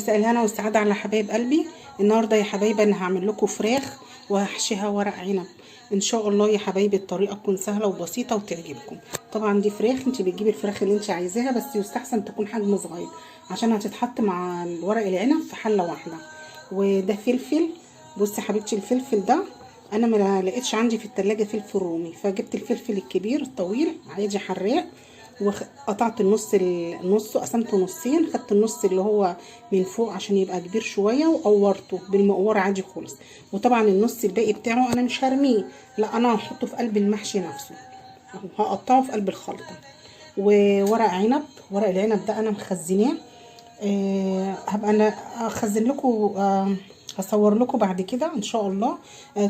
مساء الهنا والسعادة على حبايب قلبي. النهارده يا حبايبي انا هعمل لكم فراخ وهحشيها ورق عنب ان شاء الله يا حبايبي. الطريقه تكون سهله وبسيطه وتعجبكم. طبعا دي فراخ، انت بتجيبي الفراخ اللي انت عايزاها، بس يستحسن تكون حجم صغير عشان هتتحط مع ورق العنب في حله واحده. وده فلفل. بصي يا حبيبتي، الفلفل ده انا ما لقيتش عندي في التلاجة فلفل رومي، فجبت الفلفل الكبير الطويل عادي حراق، وقطعت النص قسمته نصين. خدت النص اللي هو من فوق عشان يبقى كبير شويه وقورته بالمقور عادي خالص. وطبعا النص الباقي بتاعه انا مش هرميه، لا انا هحطه في قلب المحشي نفسه، هقطعه في قلب الخلطه. وورق عنب، ورق العنب ده انا مخزناه، هبقى انا اخزن لكم، هصور لكم بعد كده ان شاء الله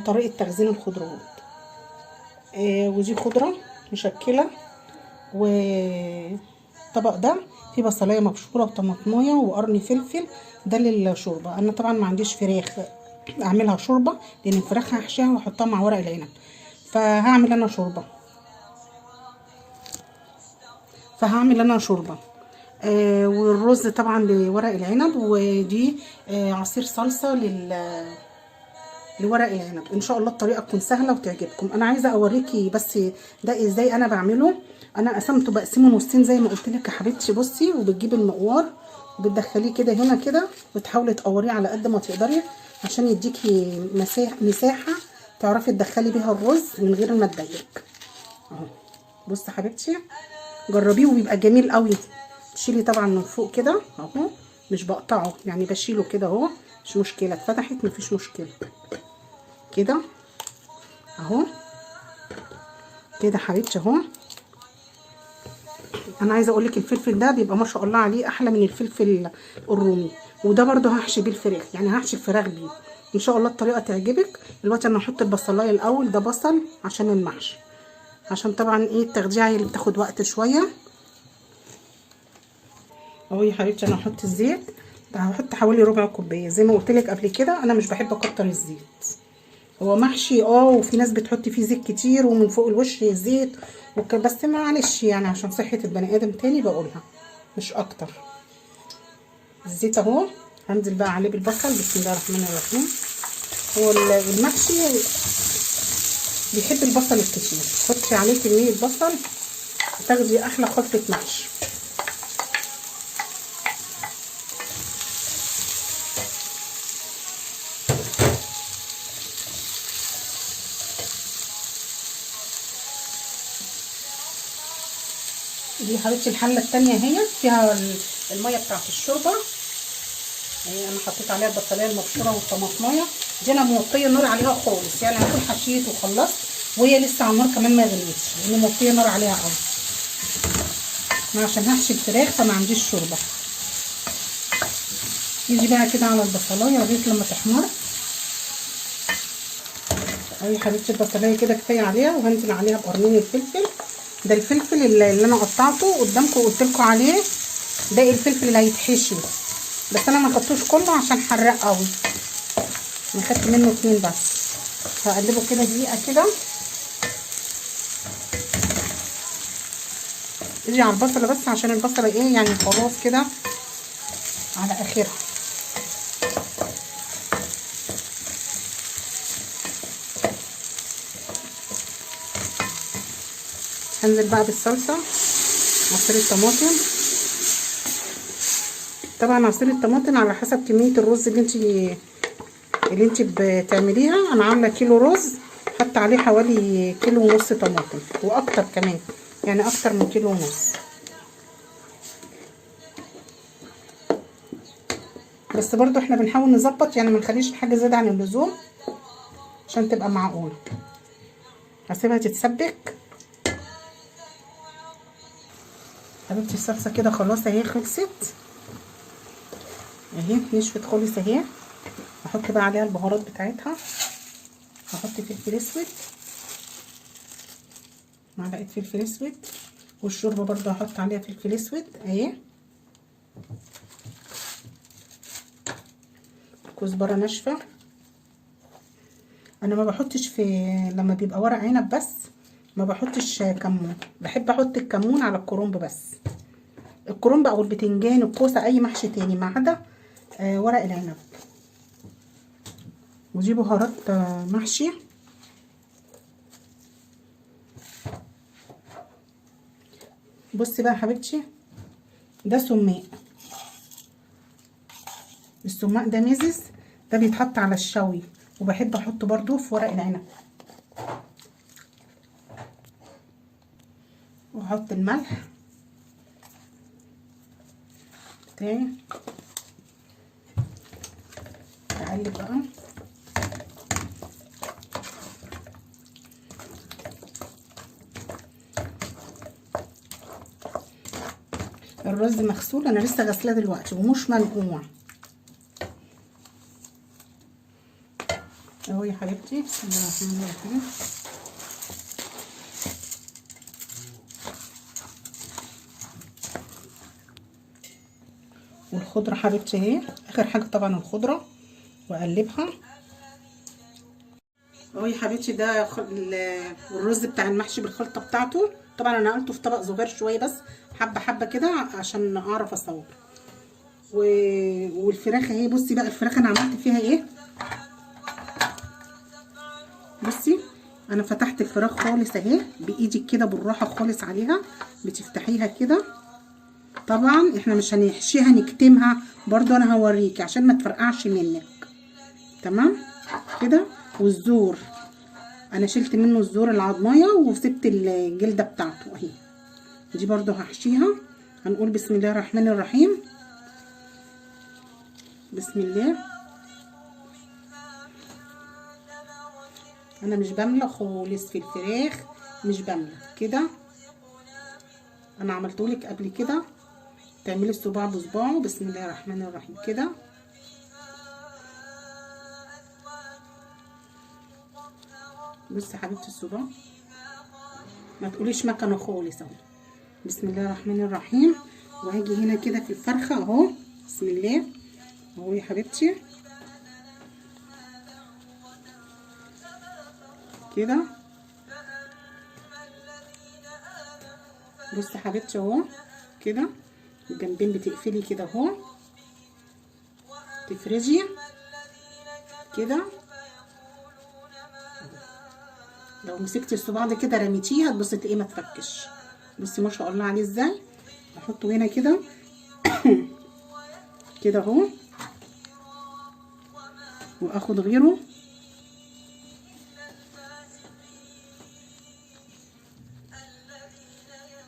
طريقه تخزين الخضروات. ودي خضره مشكله. والطبق ده فيه بصلايه مبشوره وطماطمايه وقرن فلفل، ده للشوربه. انا طبعا ما عنديش فراخ اعملها شوربه، لان الفراخ هحشيها واحطها مع ورق العنب، فهعمل انا شوربه. والرز طبعا لورق العنب، ودي عصير صلصه لورق العنب. ان شاء الله الطريقه تكون سهله وتعجبكم. انا عايزه اوريكي بس ده ازاي انا بعمله. انا قسمته، بقسمه نصين زي ما قلت لك يا حبيبتي. بصي، وبتجيبي المقوار وبتدخليه كده هنا كده، وتحاولي تقوريه على قد ما تقدري عشان يديكي مساحه تعرفي تدخلي بيها الرز من غير ما تضيق. اهو بصي يا حبيبتي، جربيه وبيبقى جميل قوي. تشيلي طبعا من فوق كده اهو، مش بقطعه يعني، بشيله كده اهو، مش مشكله، اتفتحت مفيش مشكله كده اهو كده حبيبتي اهو. انا عايزه اقول لك الفلفل ده بيبقى ما شاء الله عليه احلى من الفلفل الرومي. وده برده هحشي بيه الفراخ، يعني هحشي الفراخ بيه ان شاء الله. الطريقه تعجبك. دلوقتي انا هحط البصلايه الاول، ده بصل عشان المحشي، عشان طبعا ايه التخديعه اللي بتاخد وقت شويه اهو يا حبيبتي. انا هحط الزيت، هحط حوالي ربع كوبايه زي ما قلت لك قبل كده. انا مش بحب اكتر الزيت، هو محشي وفي ناس بتحط فيه زيت كتير ومن فوق الوش زيت بس معلش يعني عشان صحة البني ادم تاني بقولها مش اكتر. الزيت اهو، هنزل بقى عليه بالبصل. بسم الله الرحمن الرحيم. هو المحشي بيحب البصل الكتير، حطي عليه كمية بصل تاخدي احلى خلطة محشي. دي حبيبتي الحله التانية اهي، فيها الميه بتاعت الشوربه اهي. انا حطيت عليها البصلايه المبشوره والطماطمايه دي، انا موطيه النار عليها خالص، يعني هكون حشيت وخلصت وهي لسه على النار كمان ما غليتش، لان موطيه النار عليها قوي. انا عشان هحشي الفراخ فما عنديش شوربه. نيجي بقى كده على البصلايه لغايه لما تحمر اهي حبيبتي. البصلايه كده كفايه عليها، وهنزل عليها بقرنين الفلفل. ده الفلفل اللي انا قطعته قدامكم قلت لكم عليه، ده الفلفل اللي هيتحشي، بس انا ما خدتوش كله عشان حراق قوي، انا خدت منه 2 بس. هقلبه كده دقيقه كده. اجي على البصله بس عشان البصله ايه يعني خلاص كده على اخرها. هنزل بقى بالصلصه، عصير الطماطم. طبعا عصير الطماطم على حسب كميه الرز اللي انت بتعمليها. انا عامله كيلو رز، حط عليه حوالي كيلو ونص طماطم واكتر كمان، يعني اكتر من كيلو ونص. بس برضو احنا بنحاول نظبط، يعني ما نخليش الحاجه زياده عن اللزوم عشان تبقى معقوله. هسيبها تتسبك حبيبتي. الصلصه كده خلاص اهي خلصت اهي، نشفت خالص اهي. هحط بقى عليها البهارات بتاعتها. هحط فلفل اسود، معلقه فلفل اسود، والشوربه برضو هحط عليها فلفل اسود اهي. كزبره ناشفه. انا ما بحطش لما بيبقى ورق عنب بس ما بحطش كمون، بحب احط الكمون على الكرنب بس. الكرنب او البتنجان الكوسه اي محشي تاني، ما عدا ورق العنب، ودي بهارات محشي. بصي بقى يا حبيبتي، ده سماق. السماق ده مزز، ده بيتحط على الشوي، وبحب احطه برضو في ورق العنب. واحط الملح بتاعي، اقلب بقى. الرز مغسول، انا لسه غسلاه دلوقتي ومش منقوع اهو يا حبيبتي. بسم الله الرحمن الرحيم. والخضره حبيبتي اهي، اخر حاجه طبعا الخضره، واقلبها اهو يا حبيبتي. ده الرز بتاع المحشي بالخلطه بتاعته. طبعا انا نقلته في طبق صغير شويه بس، حبه حبه كده عشان اعرف اصور. والفراخ اهي. بصي بقى الفراخ انا عملت فيها ايه. بصي انا فتحت الفراخ خالص اهي بايدك كده بالراحه خالص عليها، بتفتحيها كده. طبعا احنا مش هنحشيها نكتمها برضو، انا هوريكي عشان ما تفرقعش منك. تمام كده. والزور انا شلت منه الزور العضمايه وسبت الجلده بتاعته اهي. دي برضو هحشيها. هنقول بسم الله الرحمن الرحيم. بسم الله. انا مش بملى خالص في الفراخ، مش بملى كده. انا عملتهولك قبل كده، تعملي الصباع بصباعه. بسم الله الرحمن الرحيم كده. بصي يا حبيبتي الصباع ما تقوليش مكنه خالص اهو. بسم الله الرحمن الرحيم. وهاجي هنا كده في الفرخه اهو. بسم الله اهو يا حبيبتي كده. بصي يا حبيبتي اهو كده. الجنبين بتقفلي كده اهو، تفرجي كده. لو مسكتي الصباع ده كده رميتيه هتبصي تلاقيه ما تفكش. بصي ما شاء الله عليه ازاي. بحطه هنا كده كده اهو، واخد غيره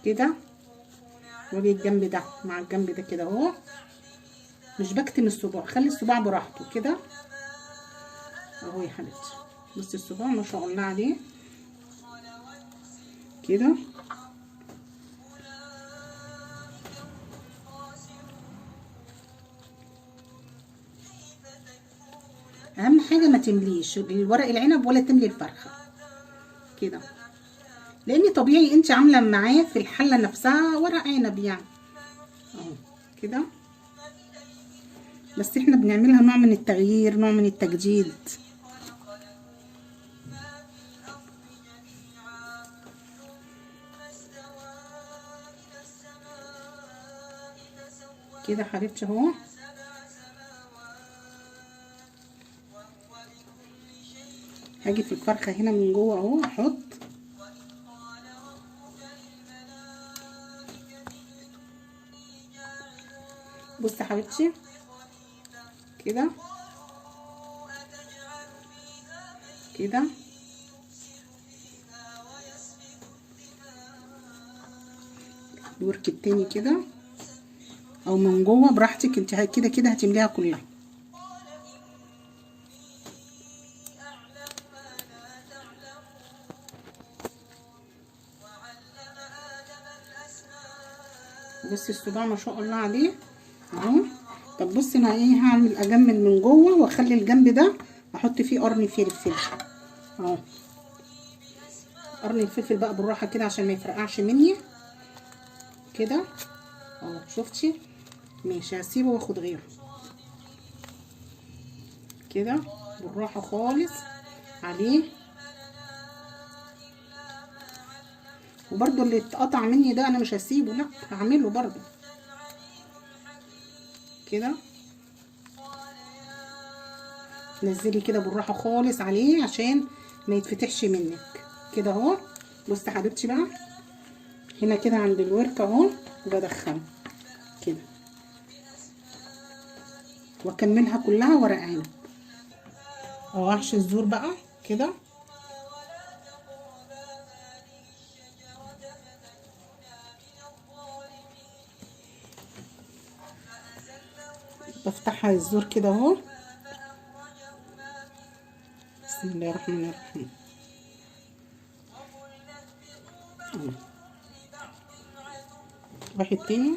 كده، واجي الجنب ده مع الجنب ده كده اهو. مش بكتم الصباع، خلي الصباع براحته كده اهو يا حبيبتي. بصي الصباع ما شاء الله عليه كده. اهم حاجه ما تمليش الورق العنب ولا تملي الفرخه كده، لان طبيعي انت عامله معاه في الحله نفسها ورق عنب يعني اهو كده. بس احنا بنعملها نوع من التغيير، نوع من التجديد. كده حبيبتي اهو. هاجي في الفرخه هنا من جوه اهو احط. بصي يا حبيبتي كده كده. الورك التاني كده او من جوه براحتك انت، كده كده هتمليها كلها. بصي الصباع ما شاء الله عليه اهو. طب بصي انا ايه هعمل، اجمل من جوه واخلي الجنب ده احط فيه قرن فلفل اهو. قرن الفلفل بقى بالراحه كده عشان ما يفرقعش مني كده اهو. شفتي؟ ماشي هسيبه واخد غيره كده بالراحه خالص عليه. وبرده اللي اتقطع مني ده انا مش هسيبه، لا هعمله برده كده نزلي كده بالراحه خالص عليه عشان ما يتفتحش منك كده اهو. بصي يا حبيبتي بقى هنا كده عند الورك اهو، وبدخله كده واكملها كلها ورق عنب او احشي الزور بقى كده. بفتحها الزور كده اهو. بسم الله الرحمن الرحيم. واحد تاني.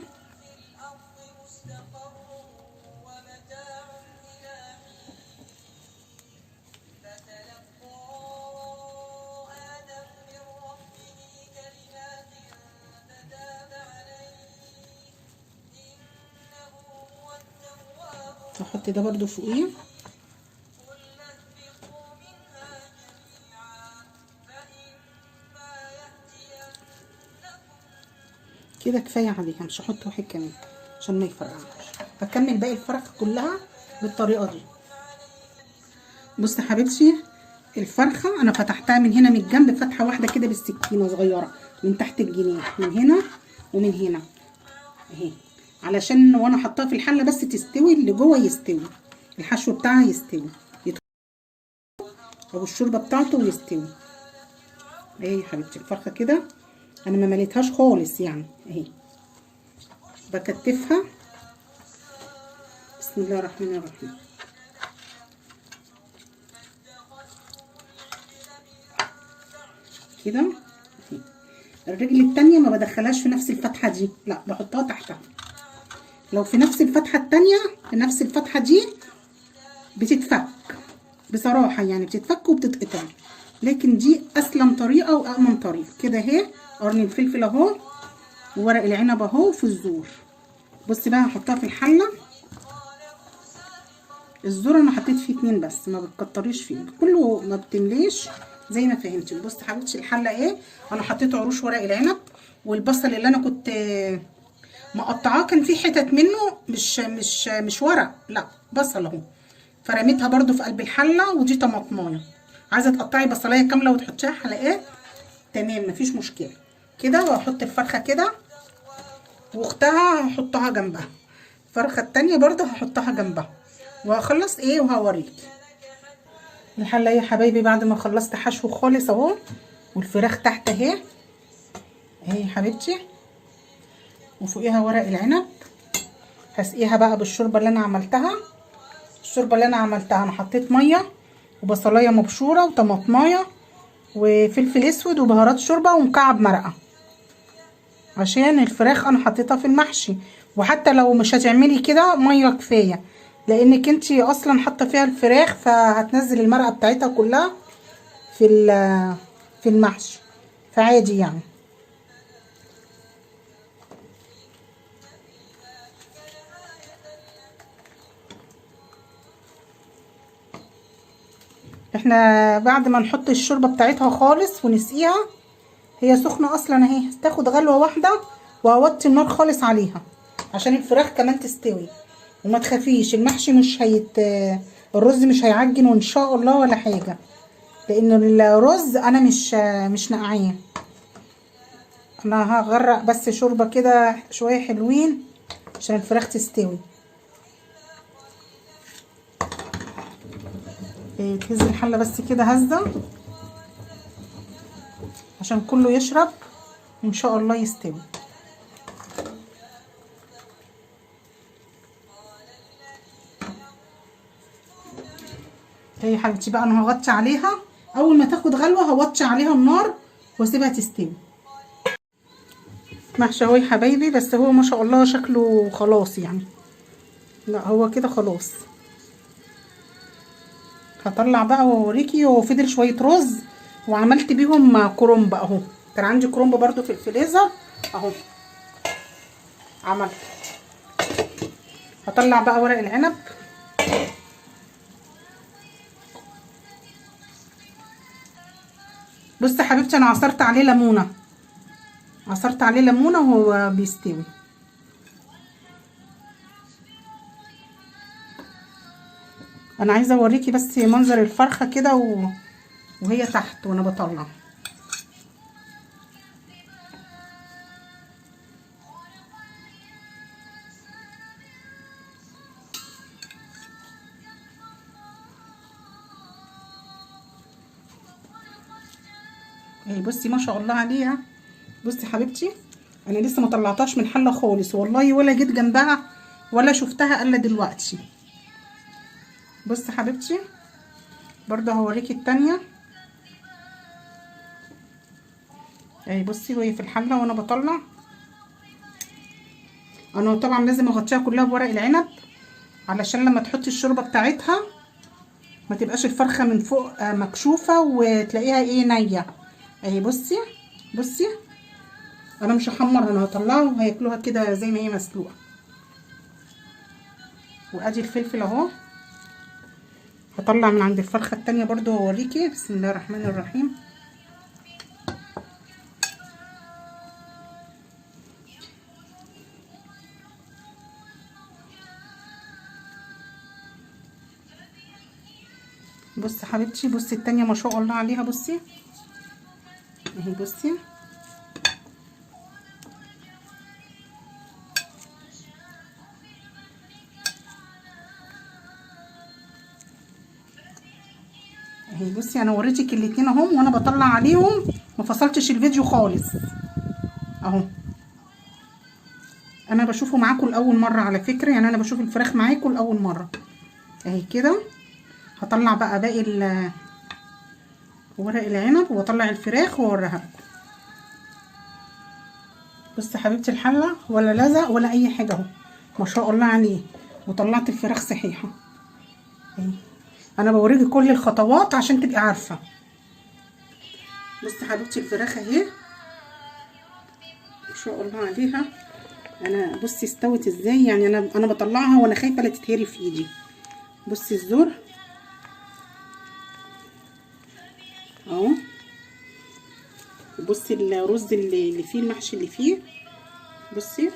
هحط ده برضو فوقيه كده كفايه عليها، مش هحط واحد كمان عشان ما يفرقعش. هكمل باقي الفرخ كلها بالطريقه دي. بصي يا حبيبتي الفرخه انا فتحتها من هنا من الجنب فتحه واحده كده بالسكينه صغيره من تحت الجناح، من هنا ومن هنا اهي، علشان وانا حطاها في الحله بس تستوي، اللي جوه يستوي، الحشو بتاعها يستوي او الشوربه بتاعته يستوي. اهي يا حبيبتي الفرخه كده انا ما مليتهاش خالص يعني اهي، بكتفها. بسم الله الرحمن الرحيم. كده اهي. الرجل التانية ما بدخلهاش في نفس الفتحه دي، لا بحطها تحتها. لو في نفس الفتحه التانية في نفس الفتحه دي بتتفك بصراحه، يعني بتتفك وبتتقطع، لكن دي اسلم طريقه وامن طريقه. كده اهي قرن الفلفل اهو وورق العنب اهو في الزور. بصي بقى هحطها في الحله. الزور انا حطيت فيه 2 بس، ما بتكتريش فيه كله، ما بتمليش زي ما فهمتي. بصي حبيبتي الحله ايه، انا حطيت عروش ورق العنب والبصل اللي انا كنت مقطعاه، كان في حتت منه مش ورق، لا بصل اهو، فرميتها برده في قلب الحله. ودي طماطمايه، عايزه تقطعي بصلايه كامله وتحطيها حلقات تمام مفيش مشكله. كده وهحط الفرخه كده واختها هحطها جنبها، الفرخه التانية برده هحطها جنبها وهخلص ايه وهوريكي الحله ايه يا حبايبي. بعد ما خلصت حشو خالص اهو والفراخ تحت اهي اهي يا حبيبتي، وفوقيها ورق العنب. هسقيها بقى بالشوربه اللي انا عملتها. الشوربه اللي انا عملتها انا حطيت ميه وبصلايه مبشوره وطماطمايه وفلفل اسود وبهارات شوربه ومكعب مرقه، عشان الفراخ انا حطيتها في المحشي. وحتى لو مش هتعملي كده ميه كفايه، لانك انتي اصلا حاطه فيها الفراخ فهتنزل المرقه بتاعتها كلها في المحشي، فعادي يعني. احنا بعد ما نحط الشوربه بتاعتها خالص ونسقيها، هي سخنه اصلا اهي، تاخد غلوه واحده وهوطي النار خالص عليها عشان الفراخ كمان تستوي. وما تخافيش المحشي مش الرز مش هيعجن وان شاء الله ولا حاجه، لان الرز انا مش نقعاه. انا هغرق بس شوربه كده شويه حلوين عشان الفراخ تستوي. تهز الحله بس كده هزه عشان كله يشرب وان شاء الله يستوي. هي حبيبتي بقى انا هغطي عليها، اول ما تاخد غلوه هوطي عليها النار واسيبها تستوي. محشي اهو يا حبايبي، بس هو ما شاء الله شكله خلاص يعني، لا هو كده خلاص. هطلع بقى واوريكي. هو فضل شويه رز وعملت بيهم كرنب اهو، كان عندي كرنب برضو في الفريزر اهو عملت. هطلع بقى ورق العنب. بصي يا حبيبتي انا عصرت عليه ليمونه، عصرت عليه ليمونه وهو بيستوي. انا عايزه اوريكي بس منظر الفرخه كده وهي تحت وانا بطلع. اهي بصي ما شاء الله عليها. بصي حبيبتي انا لسه ما طلعتهاش من الحله خالص والله، ولا جيت جنبها ولا شفتها الا دلوقتي. بصي حبيبتي برضه هوريكي التانية اهي. بصي وهي في الحله وانا بطلع. انا طبعا لازم اغطيها كلها بورق العنب علشان لما تحطي الشوربه بتاعتها ما تبقاش الفرخه من فوق مكشوفه وتلاقيها ايه نيه. اهي بصي بصي انا مش هحمرها، انا هطلعها وهياكلوها كده زي ما هي مسلوقه. وادي الفلفل اهو. هطلع من عند الفرخه التانية برضو واوريكي. بسم الله الرحمن الرحيم. بصي حبيبتي بصي التانية ما شاء الله عليها. بصي اهي بصي اهي. بصي انا وريتك الاتنين اهم وانا بطلع عليهم، ما فصلتش الفيديو خالص اهو. انا بشوفه معاكم لاول مره على فكره، يعني انا بشوف الفراخ معاكم لاول مره اهي كده. هطلع بقى باقي ورق العنب واطلع الفراخ واوريها لكم. بصي حبيبتي الحله ولا لزق ولا اي حاجه اهو ما شاء الله عليه. وطلعت الفراخ صحيحه اهي. انا بوريكي كل الخطوات عشان تبقي عارفه. بصي حبيبتي الفراخ اهي ما شاء الله عليها. انا بصي استوت ازاي، يعني انا بطلعها وانا خايفه لا تتهري في ايدي. بصي الزور اهو. بصي الرز اللي فيه المحشي اللي فيه. بصي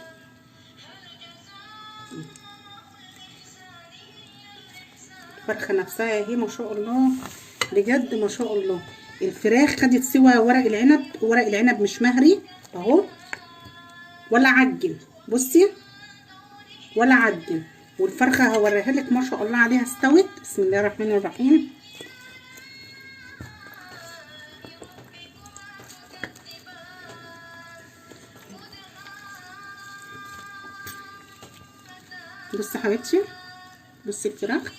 الفرخه نفسها اهي ما شاء الله بجد ما شاء الله. الفراخ خدت سوا ورق العنب، ورق العنب مش مهري اهو ولا عجن. بصي ولا عجن. والفرخه هوريها لك ما شاء الله عليها استوت. بسم الله الرحمن الرحيم. بصي حبيبتي بصي الفراخ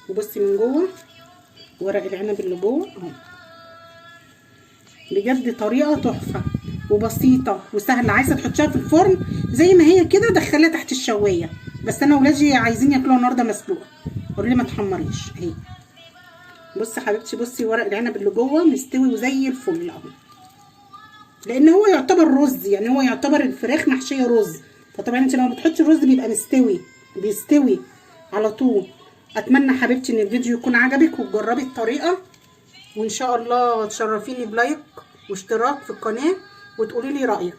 وبصي من جوه ورق العنب اللي جوه اهو. بجد طريقه تحفه وبسيطه وسهله. عايزه تحطيها في الفرن زي ما هي كده دخليها تحت الشوايه، بس انا ولادي عايزين ياكلوها النهارده مسلوقه. قولوا لي ما تحمريش اهي. بصي حبيبتي بصي ورق العنب اللي جوه مستوي وزي الفل اهو، لان هو يعتبر رز، يعني هو يعتبر الفراخ محشيه رز، فطبعا انت لما بتحطي الرز بيبقى بيستوي على طول. اتمنى حبيبتي ان الفيديو يكون عجبك وتجربي الطريقه، وان شاء الله تشرفيني بلايك واشتراك في القناه وتقولي لي رايك.